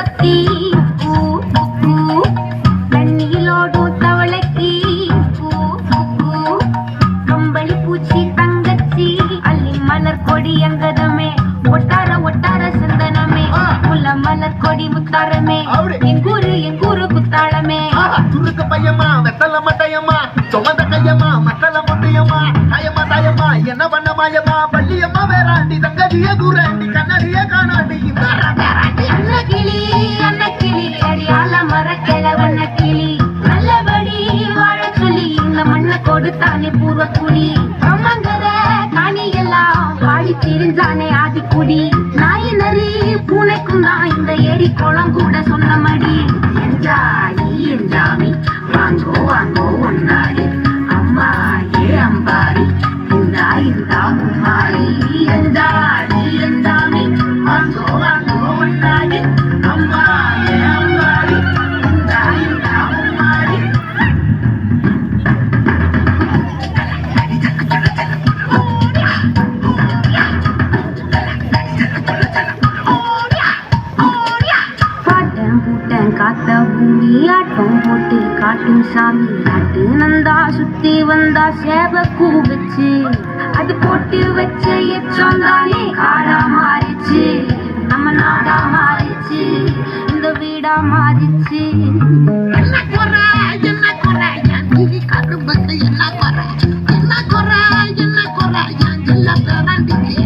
கொத்தி தண்ணியிலோடும் தவளைக்கு கம்பளி பூச்சி தங்கச்சி அள்ளி மலர் கொடி அங்கதமே ஒட்டார ஒட்டார சந்தனமே முல்ல மலர் கொடி முத்தாரமே எங்கூரு குத்தாளமே துருக்கு பையமா வெத்தல மட்டையம்மா சுமந்த கையம்மா மத்தல முட்டையம்மா தாயம்மா தாயம்மா என்ன பண்ண மாயம்மா பள்ளியம்மா வேறாண்டி தங்கதிய தூராண்டி கண்ணடிய காணாண்டி அண்ண கிளி அடியால மரக்கிள வண்ண கிளி நல்லபடி வாழ சொல்லி இந்த மண்ணை கொடுத்தானே பூர்வ குடி அம்மங்கர காணி எல்லாம் வாடி திரிஞ்சானே ஆதிக்குடி நாய் நரி பூனைக்கும் தான் இந்த ஏரி குளம் கூட சொன்னமடி என்ஜாமி வாங்கோ வாங்கோ ஒன்னாடி அம்மா ஏ அம்பாரி இந்தா மும்மாரி என்ஜாமி வாங்கோ வாங்கோ ஒன்னாடி அம்மா ஏ அம்பாரி இந்தா மும்மாரி காத்த பூமி ஆட்டம் போட்டு காட்டும் சாமி நாட்டு நந்தா சுத்தி வந்தா சேவ கூவச்சு அது போட்டு வச்ச எச்சம் தானே காடா மாறிச்சு நம்ம நாடா மாறிச்சு இந்த வீடா மாறிச்சு என்ன குறை கரும்புக்கு என்ன குறை என் ஜில்ல பேராண்டிக்கு